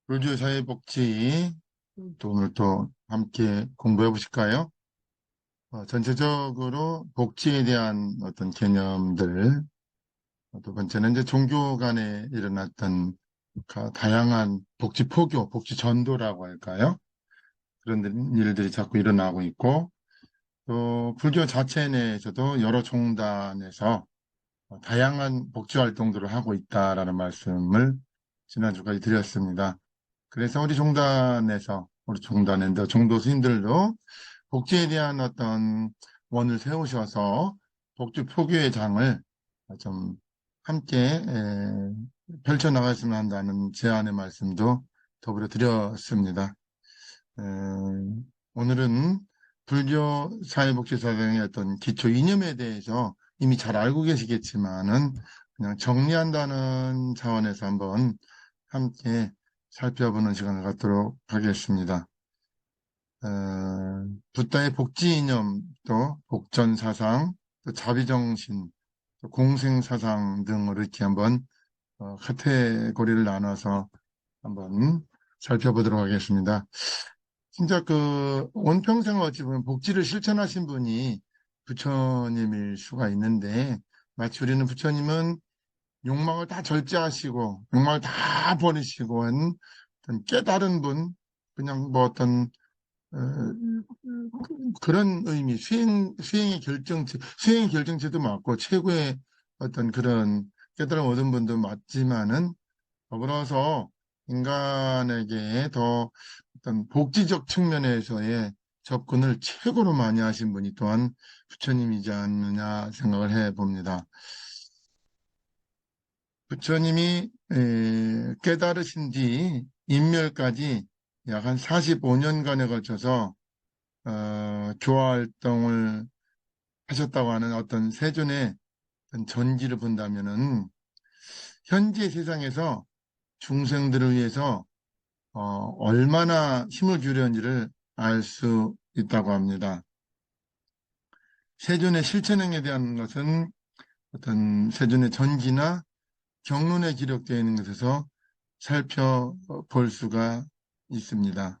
불교 사회복지 또 오늘 또 함께 공부해 보실까요? 전체적으로 복지에 대한 어떤 개념들, 두 번째는 이제 종교 간에 일어났던 다양한 복지 포교, 복지 전도라고 할까요? 그런 일들이 자꾸 일어나고 있고, 또 불교 자체 내에서도 여러 종단에서 다양한 복지 활동들을 하고 있다라는 말씀을 지난주까지 드렸습니다. 그래서 우리 종단인데 종도 스님들도 복지에 대한 어떤 원을 세우셔서 복지 포교의 장을 좀 함께 펼쳐나갔으면 한다는 제안의 말씀도 더불어 드렸습니다. 에, 오늘은 불교 사회복지사상의 어떤 기초 이념에 대해서 이미 잘 알고 계시겠지만은 그냥 정리한다는 차원에서 한번 함께 살펴보는 시간을 갖도록 하겠습니다. 붓다의 복지 이념, 또 복전사상, 또 자비정신, 또 공생사상 등으로 이렇게 한번 카테고리를 나눠서 한번 살펴보도록 하겠습니다. 진짜 온 평생을 어찌 보면 복지를 실천하신 분이 부처님일 수가 있는데, 마치 우리는 부처님은 욕망을 다 절제하시고, 욕망을 다 버리시고 한 어떤 깨달은 분, 그냥 뭐 어떤, 어, 그런 의미, 수행의 결정체도 맞고, 최고의 어떤 그런 깨달음 얻은 분도 맞지만은, 더불어서 인간에게 더 어떤 복지적 측면에서의 접근을 최고로 많이 하신 분이 또한 부처님이지 않느냐 생각을 해 봅니다. 부처님이 깨달으신 뒤 인멸까지 약 한 45년간에 걸쳐서 교화 활동을 하셨다고 하는 어떤 세존의 어떤 전기를 본다면은 현재 세상에서 중생들을 위해서 얼마나 힘을 기울였는지를 알 수 있다고 합니다. 세존의 실천행에 대한 것은 어떤 세존의 전기나 경론에 기록되어 있는 것에서 살펴볼 수가 있습니다.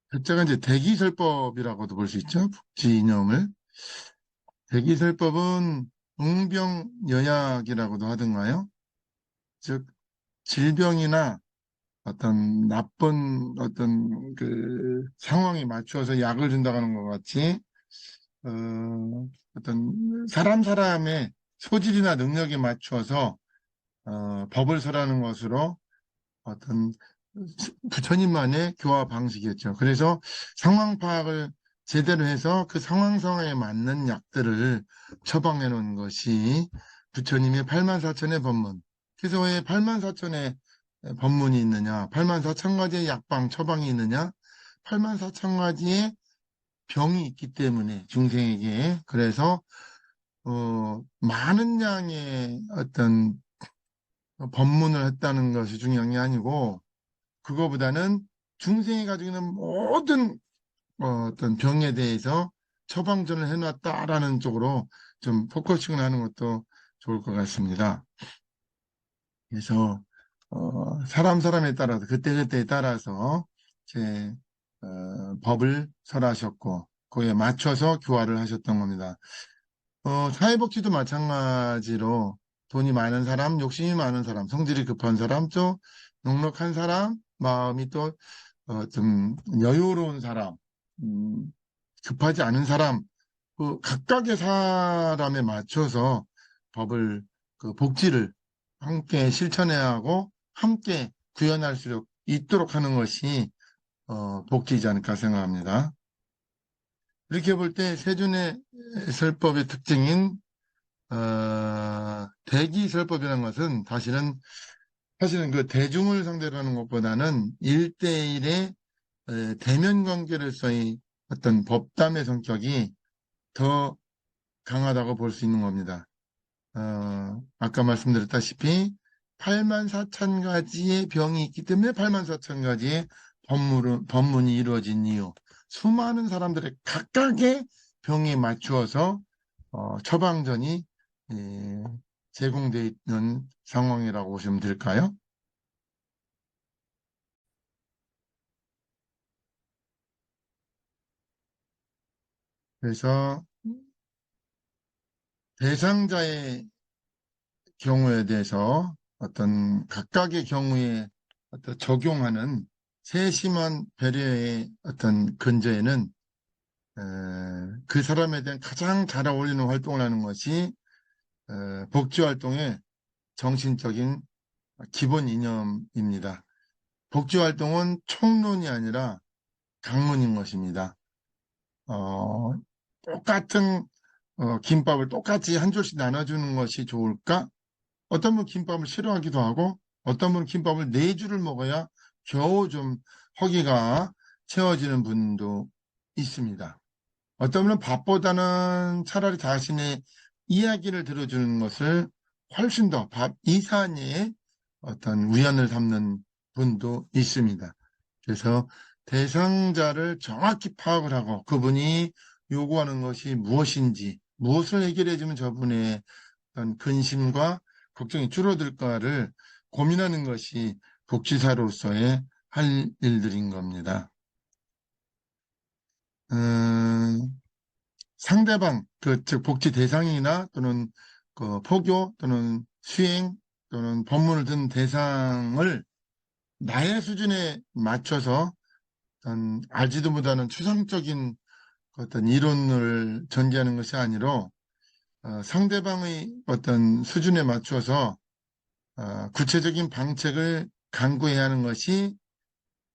글자가 이제 대기설법이라고도 볼 수 있죠. 복지 이념을. 대기설법은 응병여약이라고도 하던가요? 즉, 질병이나 어떤 나쁜 어떤 상황에 맞추어서 약을 준다는 것 같이, 어떤 사람의 소질이나 능력에 맞추어서, 법을 설하는 것으로 어떤 부처님만의 교화 방식이었죠. 그래서 상황 파악을 제대로 해서 그 상황에 맞는 약들을 처방해 놓은 것이 부처님의 84,000의 법문. 그래서 왜 84,000의 법문이 있느냐? 84,000가지의 약방, 처방이 있느냐? 84,000가지의 병이 있기 때문에 중생에게 그래서 많은 양의 어떤 법문을 했다는 것이 중요한 게 아니고 그거보다는 중생이 가지고 있는 모든 어떤 병에 대해서 처방전을 해놨다라는 쪽으로 좀 포커싱을 하는 것도 좋을 것 같습니다. 그래서 사람에 따라서 그때그때에 따라서 제 법을 설하셨고 그에 맞춰서 교화를 하셨던 겁니다. 사회복지도 마찬가지로 돈이 많은 사람, 욕심이 많은 사람, 성질이 급한 사람, 또 넉넉한 사람, 마음이 또 좀 여유로운 사람, 음, 급하지 않은 사람, 각각의 사람에 맞춰서 법을, 복지를 함께 실천해야 하고 함께 구현할 수 있도록 하는 것이 복지이지 않을까 생각합니다. 이렇게 볼 때 세존의 설법의 특징인 대기설법이라는 것은 사실은 그 대중을 상대로 하는 것보다는 1대1의 대면 관계로서의 어떤 법담의 성격이 더 강하다고 볼 수 있는 겁니다. 아까 말씀드렸다시피 84,000가지의 병이 있기 때문에 84,000가지의 법문이 이루어진 이유. 수많은 사람들의 각각의 병에 맞추어서 처방전이 예, 제공되어 있는 상황이라고 보시면 될까요? 그래서 대상자의 경우에 대해서 어떤 각각의 경우에 어떤 적용하는 세심한 배려의 어떤 근저에는 그 사람에 대한 가장 잘 어울리는 활동을 하는 것이 복지활동의 정신적인 기본 이념입니다. 복지활동은 총론이 아니라 강론인 것입니다. 어, 똑같은 김밥을 똑같이 한 줄씩 나눠주는 것이 좋을까? 어떤 분은 김밥을 싫어하기도 하고 어떤 분은 김밥을 네 줄을 먹어야 겨우 좀 허기가 채워지는 분도 있습니다. 어떤 분은 밥보다는 차라리 자신의 이야기를 들어주는 것을 훨씬 더 밥 이상의 어떤 위안을 삼는 분도 있습니다. 그래서 대상자를 정확히 파악을 하고 그분이 요구하는 것이 무엇인지, 무엇을 해결해주면 저분의 어떤 근심과 걱정이 줄어들까를 고민하는 것이 복지사로서의 할 일들인 겁니다. 상대방, 즉 복지 대상이나 또는 그 포교 또는 수행 또는 법문을 듣는 대상을 나의 수준에 맞춰서 어떤 알지도 못하는 추상적인 어떤 이론을 전개하는 것이 아니라 상대방의 어떤 수준에 맞춰서 구체적인 방책을 강구해야 하는 것이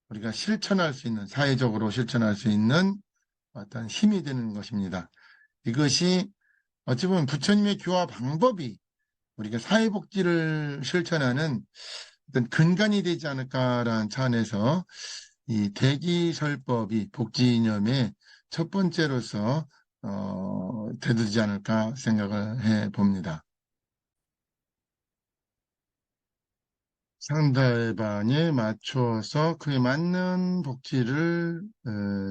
우리가 실천할 수 있는, 사회적으로 실천할 수 있는 어떤 힘이 되는 것입니다. 이것이 어찌 보면 부처님의 교화 방법이 우리가 사회복지를 실천하는 어떤 근간이 되지 않을까라는 차원에서 이 대기설법이 복지 이념의 첫 번째로서 되지 않을까 생각을 해 봅니다. 상대방에 맞춰서 그에 맞는 복지를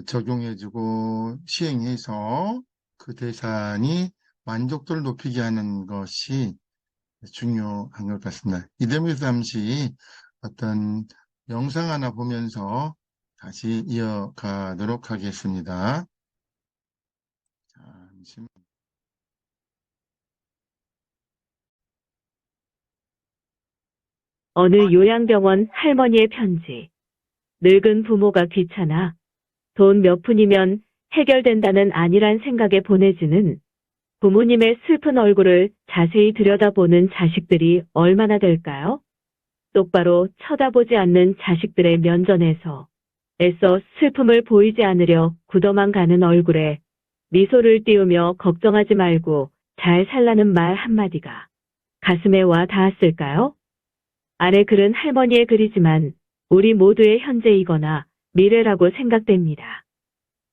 적용해주고 시행해서 그 대상이 만족도를 높이게 하는 것이 중요한 것 같습니다. 이 대목에서 잠시 어떤 영상 하나 보면서 다시 이어가도록 하겠습니다. 잠시만. 어느 요양병원 할머니의 편지. 늙은 부모가 귀찮아 돈 몇 푼이면 해결된다는 안일한 생각에 보내지는 부모님의 슬픈 얼굴을 자세히 들여다보는 자식들이 얼마나 될까요? 똑바로 쳐다보지 않는 자식들의 면전에서 애써 슬픔을 보이지 않으려 굳어만 가는 얼굴에 미소를 띄우며 걱정하지 말고 잘 살라는 말 한마디가 가슴에 와 닿았을까요? 아래 글은 할머니의 글이지만 우리 모두의 현재이거나 미래라고 생각됩니다.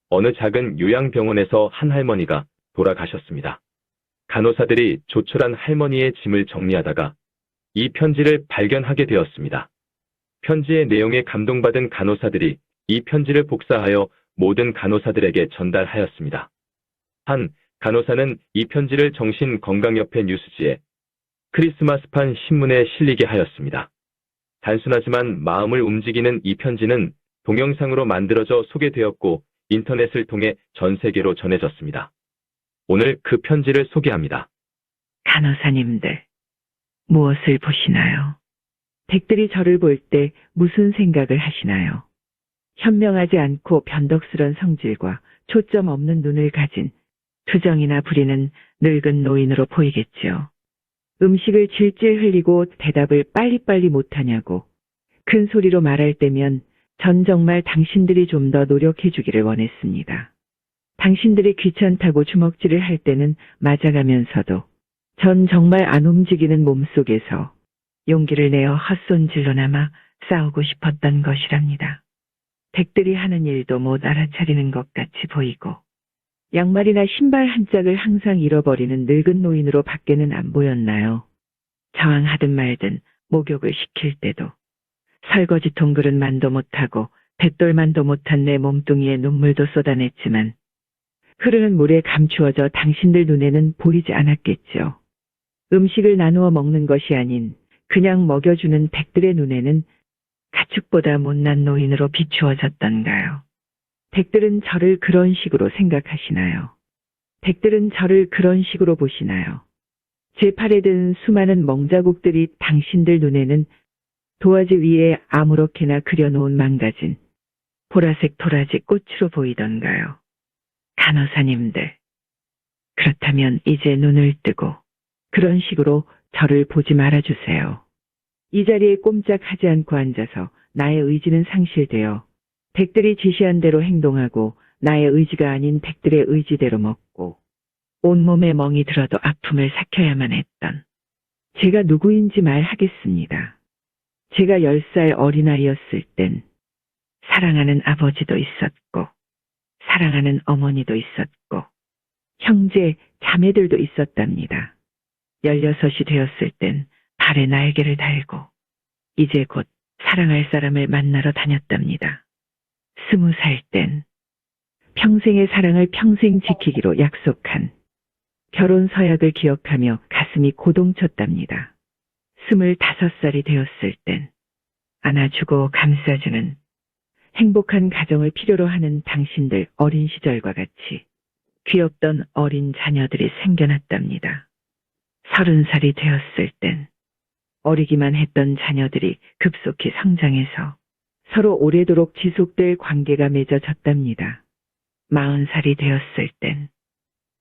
어느 작은 요양병원에서 한 할머니가 돌아가셨습니다. 간호사들이 조촐한 할머니의 짐을 정리하다가 이 편지를 발견하게 되었습니다. 편지의 내용에 감동받은 간호사들이 이 편지를 복사하여 모든 간호사들에게 전달하였습니다. 한 간호사는 이 편지를 정신건강협회 뉴스지에 크리스마스판 신문에 실리게 하였습니다. 단순하지만 마음을 움직이는 이 편지는 동영상으로 만들어져 소개되었고 인터넷을 통해 전 세계로 전해졌습니다. 오늘 그 편지를 소개합니다. 간호사님들, 무엇을 보시나요? 댁들이 저를 볼 때 무슨 생각을 하시나요? 현명하지 않고 변덕스런 성질과 초점 없는 눈을 가진 투정이나 부리는 늙은 노인으로 보이겠지요. 음식을 질질 흘리고 대답을 빨리빨리 못하냐고 큰 소리로 말할 때면 전 정말 당신들이 좀 더 노력해 주기를 원했습니다. 당신들이 귀찮다고 주먹질을 할 때는 맞아가면서도 전 정말 안 움직이는 몸속에서 용기를 내어 헛손질로나마 싸우고 싶었던 것이랍니다. 댁들이 하는 일도 못 알아차리는 것 같이 보이고 양말이나 신발 한 짝을 항상 잃어버리는 늙은 노인으로 밖에는 안 보였나요? 저항하든 말든 목욕을 시킬 때도 설거지 통그릇만도 못하고 뱃돌만도 못한 내 몸뚱이에 눈물도 쏟아냈지만 흐르는 물에 감추어져 당신들 눈에는 보이지 않았겠죠. 음식을 나누어 먹는 것이 아닌 그냥 먹여주는 댁들의 눈에는 가축보다 못난 노인으로 비추어졌던가요? 댁들은 저를 그런 식으로 생각하시나요? 댁들은 저를 그런 식으로 보시나요? 제 팔에 든 수많은 멍자국들이 당신들 눈에는 도화지 위에 아무렇게나 그려놓은 망가진 보라색 도라지 꽃으로 보이던가요? 간호사님들, 그렇다면 이제 눈을 뜨고 그런 식으로 저를 보지 말아주세요. 이 자리에 꼼짝하지 않고 앉아서 나의 의지는 상실되어 댁들이 지시한 대로 행동하고 나의 의지가 아닌 댁들의 의지대로 먹고 온몸에 멍이 들어도 아픔을 삭혀야만 했던 제가 누구인지 말하겠습니다. 제가 10살 어린아이였을 땐 사랑하는 아버지도 있었고 사랑하는 어머니도 있었고 형제, 자매들도 있었답니다. 16이 되었을 땐 발에 날개를 달고 이제 곧 사랑할 사람을 만나러 다녔답니다. 20살 땐 평생의 사랑을 평생 지키기로 약속한 결혼 서약을 기억하며 가슴이 고동쳤답니다. 25살이 되었을 땐 안아주고 감싸주는 행복한 가정을 필요로 하는 당신들 어린 시절과 같이 귀엽던 어린 자녀들이 생겨났답니다. 30살이 되었을 땐 어리기만 했던 자녀들이 급속히 성장해서 서로 오래도록 지속될 관계가 맺어졌답니다. 40살이 되었을 땐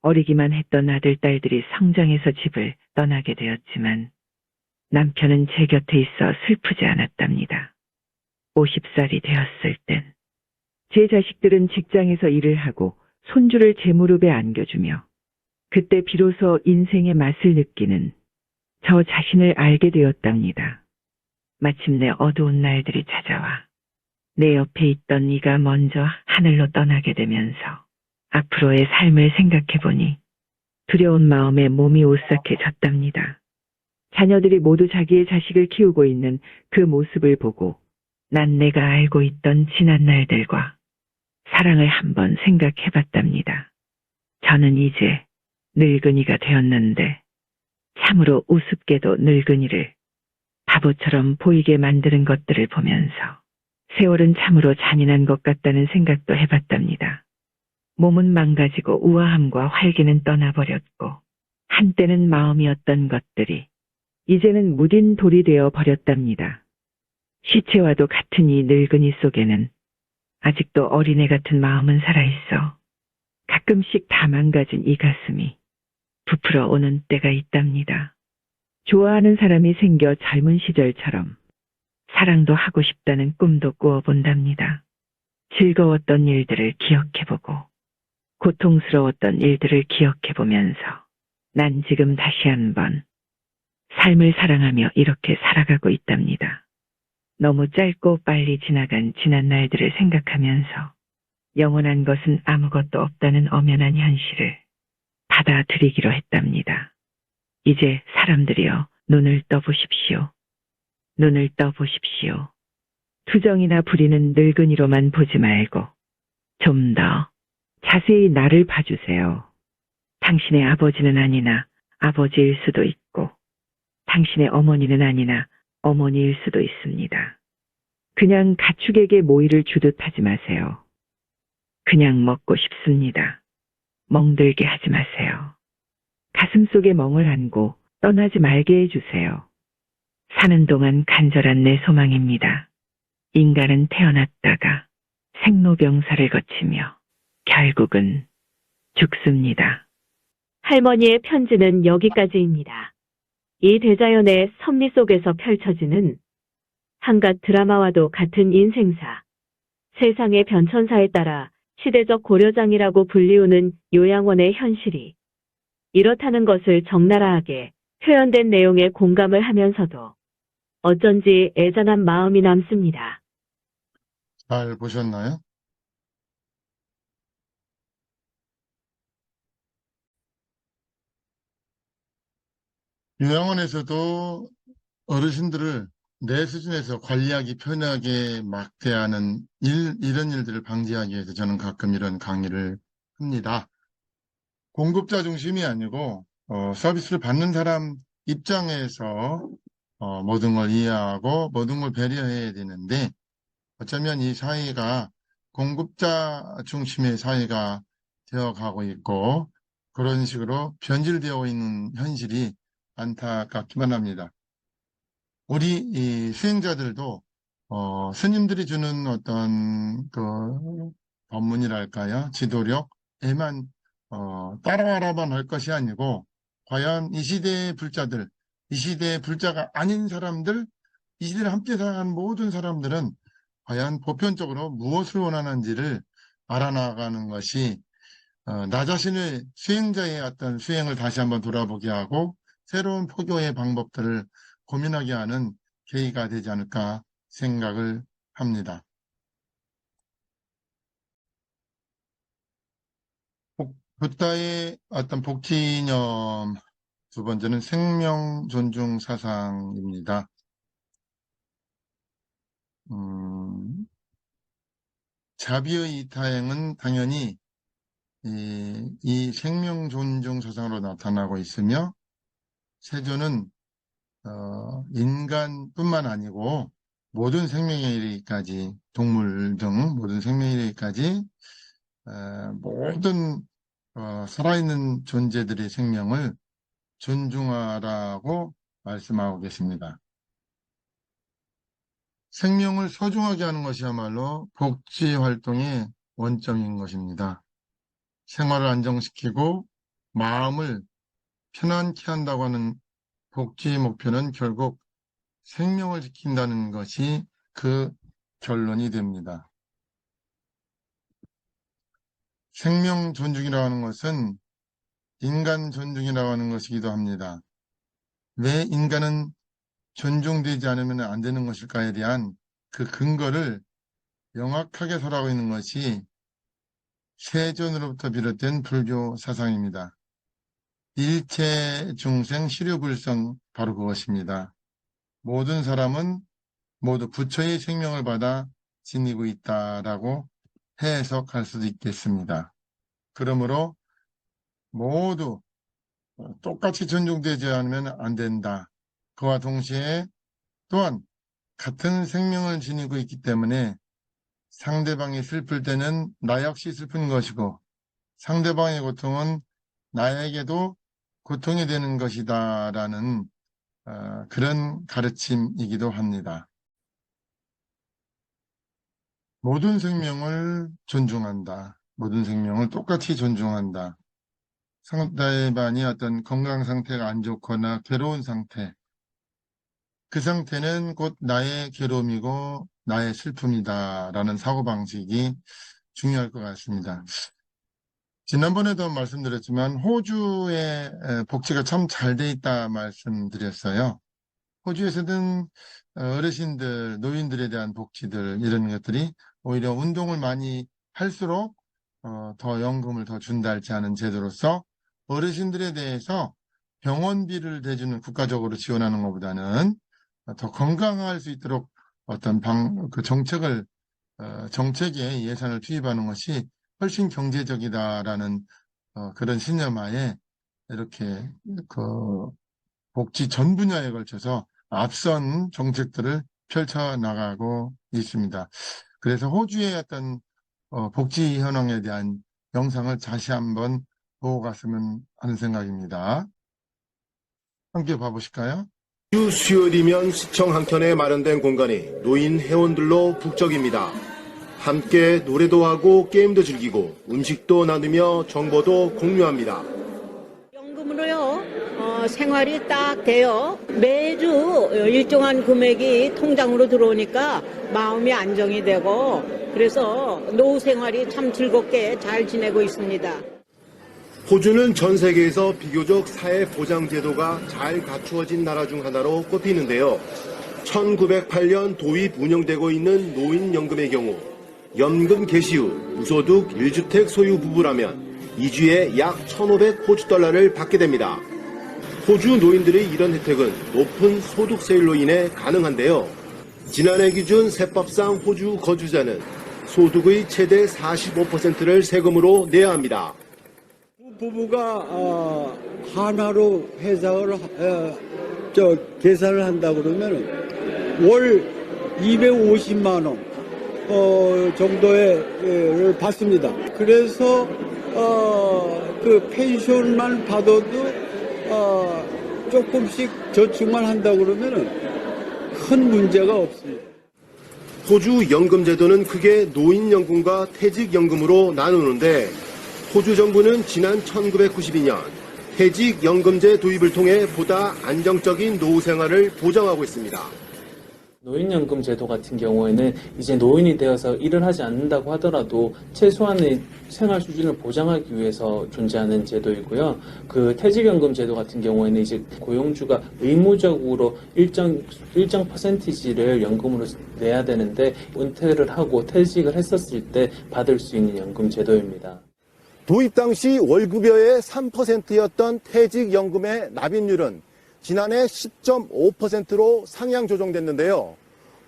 어리기만 했던 아들, 딸들이 성장해서 집을 떠나게 되었지만 남편은 제 곁에 있어 슬프지 않았답니다. 50살이 되었을 땐 제 자식들은 직장에서 일을 하고 손주를 제 무릎에 안겨주며 그때 비로소 인생의 맛을 느끼는 저 자신을 알게 되었답니다. 마침내 어두운 날들이 찾아와 내 옆에 있던 이가 먼저 하늘로 떠나게 되면서 앞으로의 삶을 생각해보니 두려운 마음에 몸이 오싹해졌답니다. 자녀들이 모두 자기의 자식을 키우고 있는 그 모습을 보고 난 내가 알고 있던 지난 날들과 사랑을 한번 생각해봤답니다. 저는 이제 늙은이가 되었는데 참으로 우습게도 늙은이를 바보처럼 보이게 만드는 것들을 보면서 세월은 참으로 잔인한 것 같다는 생각도 해봤답니다. 몸은 망가지고 우아함과 활기는 떠나버렸고 한때는 마음이었던 것들이 이제는 무딘 돌이 되어 버렸답니다. 시체와도 같은 이 늙은이 속에는 아직도 어린애 같은 마음은 살아있어 가끔씩 다 망가진 이 가슴이 부풀어 오는 때가 있답니다. 좋아하는 사람이 생겨 젊은 시절처럼 사랑도 하고 싶다는 꿈도 꾸어본답니다. 즐거웠던 일들을 기억해보고 고통스러웠던 일들을 기억해보면서 난 지금 다시 한번 삶을 사랑하며 이렇게 살아가고 있답니다. 너무 짧고 빨리 지나간 지난 날들을 생각하면서 영원한 것은 아무것도 없다는 엄연한 현실을 받아들이기로 했답니다. 이제 사람들이여 눈을 떠보십시오. 눈을 떠보십시오. 투정이나 부리는 늙은이로만 보지 말고 좀 더 자세히 나를 봐주세요. 당신의 아버지는 아니나 아버지일 수도 있고 당신의 어머니는 아니나 어머니일 수도 있습니다. 그냥 가축에게 모이를 주듯 하지 마세요. 그냥 먹고 싶습니다. 멍들게 하지 마세요. 가슴속에 멍을 안고 떠나지 말게 해주세요. 사는 동안 간절한 내 소망입니다. 인간은 태어났다가 생로병사를 거치며 결국은 죽습니다. 할머니의 편지는 여기까지입니다. 이 대자연의 섭리 속에서 펼쳐지는 한갓 드라마와도 같은 인생사, 세상의 변천사에 따라 시대적 고려장이라고 불리우는 요양원의 현실이 이렇다는 것을 적나라하게 표현된 내용에 공감을 하면서도 어쩐지 애잔한 마음이 남습니다. 잘 보셨나요? 요양원에서도 어르신들을 내 수준에서 관리하기 편하게 막대하는 이런 일들을 방지하기 위해서 저는 가끔 이런 강의를 합니다. 공급자 중심이 아니고 서비스를 받는 사람 입장에서 모든 걸 이해하고 모든 걸 배려해야 되는데 어쩌면 이 사회가 공급자 중심의 사회가 되어가고 있고 그런 식으로 변질되어 있는 현실이 안타깝기만 합니다. 우리 이 수행자들도 스님들이 주는 어떤 그 법문이랄까요? 지도력에만 따라가라만 할 것이 아니고 과연 이 시대의 불자들, 이 시대의 불자가 아닌 사람들, 이 시대를 함께 살아가는 모든 사람들은 과연 보편적으로 무엇을 원하는지를 알아나가는 것이 나 자신의 수행자의 어떤 수행을 다시 한번 돌아보게 하고 새로운 포교의 방법들을 고민하게 하는 계기가 되지 않을까 생각을 합니다. 붓다의 어떤 복지 이념 두 번째는 생명 존중 사상입니다. 자비의 이타행은 당연히 이 생명 존중 사상으로 나타나고 있으며 세조는 인간뿐만 아니고 모든 생명에 이르기까지 동물 등 모든 생명에 이르기까지 모든 살아있는 존재들의 생명을 존중하라고 말씀하고 계십니다. 생명을 소중하게 하는 것이야말로 복지 활동의 원점인 것입니다. 생활을 안정시키고 마음을 편안케 한다고 하는 복지의 목표는 결국 생명을 지킨다는 것이 그 결론이 됩니다. 생명 존중이라고 하는 것은 인간 존중이라고 하는 것이기도 합니다. 왜 인간은 존중되지 않으면 안 되는 것일까에 대한 그 근거를 명확하게 설하고 있는 것이 세존으로부터 비롯된 불교 사상입니다. 일체 중생 시류불성 바로 그것입니다. 모든 사람은 모두 부처의 생명을 받아 지니고 있다라고 해석할 수도 있겠습니다. 그러므로 모두 똑같이 존중되지 않으면 안 된다. 그와 동시에 또한 같은 생명을 지니고 있기 때문에 상대방이 슬플 때는 나 역시 슬픈 것이고 상대방의 고통은 나에게도 고통이 되는 것이다 라는 그런 가르침이기도 합니다. 모든 생명을 존중한다. 모든 생명을 똑같이 존중한다. 상대방이 어떤 건강 상태가 안 좋거나 괴로운 상태, 그 상태는 곧 나의 괴로움이고 나의 슬픔이다라는 사고방식이 중요할 것 같습니다. 지난번에도 말씀드렸지만 호주의 복지가 참 잘 돼 있다 말씀드렸어요. 호주에서는 어르신들, 노인들에 대한 복지들 이런 것들이 오히려 운동을 많이 할수록 더 연금을 더 준다 할지 하는 제도로서 어르신들에 대해서 병원비를 대주는 국가적으로 지원하는 것보다는 더 건강할 수 있도록 어떤 그 정책에 예산을 투입하는 것이 훨씬 경제적이다라는 그런 신념하에 이렇게 그 복지 전 분야에 걸쳐서 앞선 정책들을 펼쳐나가고 있습니다. 그래서 호주의 어떤 복지 현황에 대한 영상을 다시 한번 보고 갔으면 하는 생각입니다. 함께 봐보실까요? 수요일이면 시청 한켠에 마련된 공간이 노인 회원들로 북적입니다. 함께 노래도 하고 게임도 즐기고 음식도 나누며 정보도 공유합니다. 연금으로요, 생활이 딱 돼요. 매주 일정한 금액이 통장으로 들어오니까 마음이 안정이 되고 그래서 노후 생활이 참 즐겁게 잘 지내고 있습니다. 호주는 전 세계에서 비교적 사회보장제도가 잘 갖추어진 나라 중 하나로 꼽히는데요. 1908년 도입 운영되고 있는 노인연금의 경우 연금 개시 후 무소득 1주택 소유 부부라면 2주에 약 1,500 호주 달러를 받게 됩니다. 호주 노인들의 이런 혜택은 높은 소득세율로 인해 가능한데요. 지난해 기준 세법상 호주 거주자는 소득의 최대 45%를 세금으로 내야 합니다. 부부가 하나로 회사를 계산을 한다 그러면 월 250만 원 정도를 받습니다. 그래서 그 펜션만 받아도 조금씩 저축만 한다 그러면은 큰 문제가 없습니다. 호주 연금제도는 크게 노인연금과 퇴직연금으로 나누는데 호주 정부는 지난 1992년 퇴직연금제 도입을 통해 보다 안정적인 노후 생활을 보장하고 있습니다. 노인연금 제도 같은 경우에는 이제 노인이 되어서 일을 하지 않는다고 하더라도 최소한의 생활 수준을 보장하기 위해서 존재하는 제도이고요. 그 퇴직연금 제도 같은 경우에는 이제 고용주가 의무적으로 일정 퍼센티지를 연금으로 내야 되는데 은퇴를 하고 퇴직을 했었을 때 받을 수 있는 연금 제도입니다. 도입 당시 월급여의 3%였던 퇴직연금의 납입률은 지난해 10.5%로 상향 조정됐는데요.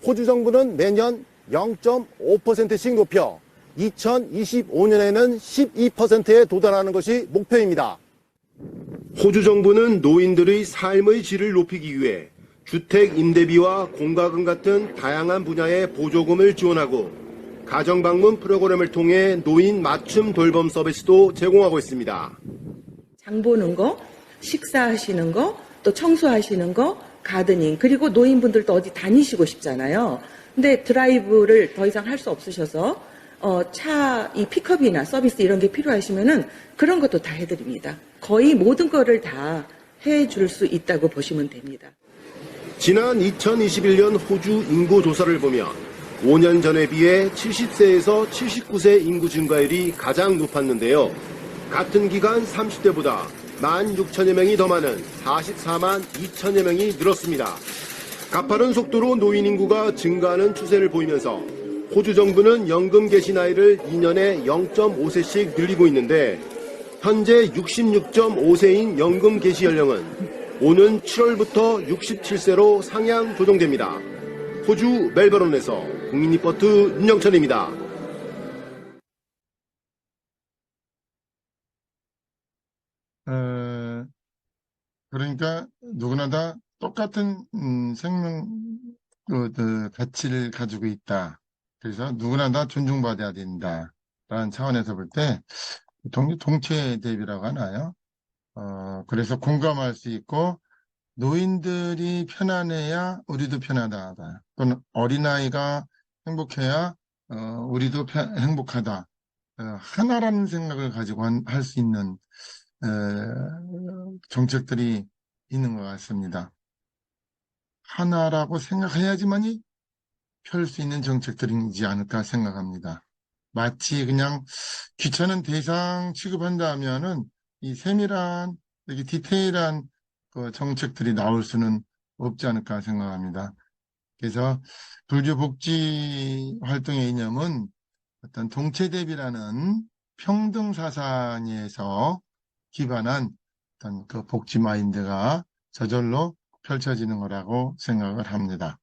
호주 정부는 매년 0.5%씩 높여 2025년에는 12%에 도달하는 것이 목표입니다. 호주 정부는 노인들의 삶의 질을 높이기 위해 주택 임대비와 공과금 같은 다양한 분야의 보조금을 지원하고 가정방문 프로그램을 통해 노인 맞춤 돌봄 서비스도 제공하고 있습니다. 장 보는 거, 식사하시는 거, 또 청소하시는 거, 가드닝, 그리고 노인분들도 어디 다니시고 싶잖아요. 근데 드라이브를 더 이상 할 수 없으셔서 이 픽업이나 서비스 이런 게 필요하시면은 그런 것도 다 해드립니다. 거의 모든 거를 다 해줄 수 있다고 보시면 됩니다. 지난 2021년 호주 인구 조사를 보면 5년 전에 비해 70세에서 79세 인구 증가율이 가장 높았는데요. 같은 기간 30대보다 16,000여 명이 더 많은 44만 2천여 명이 늘었습니다. 가파른 속도로 노인 인구가 증가하는 추세를 보이면서 호주 정부는 연금 개시 나이를 2년에 0.5세씩 늘리고 있는데 현재 66.5세인 연금 개시 연령은 오는 7월부터 67세로 상향 조정됩니다. 호주 멜버른에서 국민리포트 윤영철입니다. 그러니까 누구나 다 똑같은 생명 가치를 가지고 있다. 그래서 누구나 다 존중받아야 된다라는 차원에서 볼 때 동체 대비라고 하나요? 그래서 공감할 수 있고 노인들이 편안해야 우리도 편하다. 또는 어린아이가 행복해야 우리도 행복하다. 하나라는 생각을 가지고 할 수 있는 정책들이 있는 것 같습니다. 하나라고 생각해야지만이 펼 수 있는 정책들이지 않을까 생각합니다. 마치 그냥 귀찮은 대상 취급한다면은 이 세밀한, 이렇게 디테일한 그 정책들이 나올 수는 없지 않을까 생각합니다. 그래서 불교 복지 활동의 이념은 어떤 동체 대비라는 평등 사상에서 기반한 어떤 그 복지 마인드가 저절로 펼쳐지는 거라고 생각을 합니다.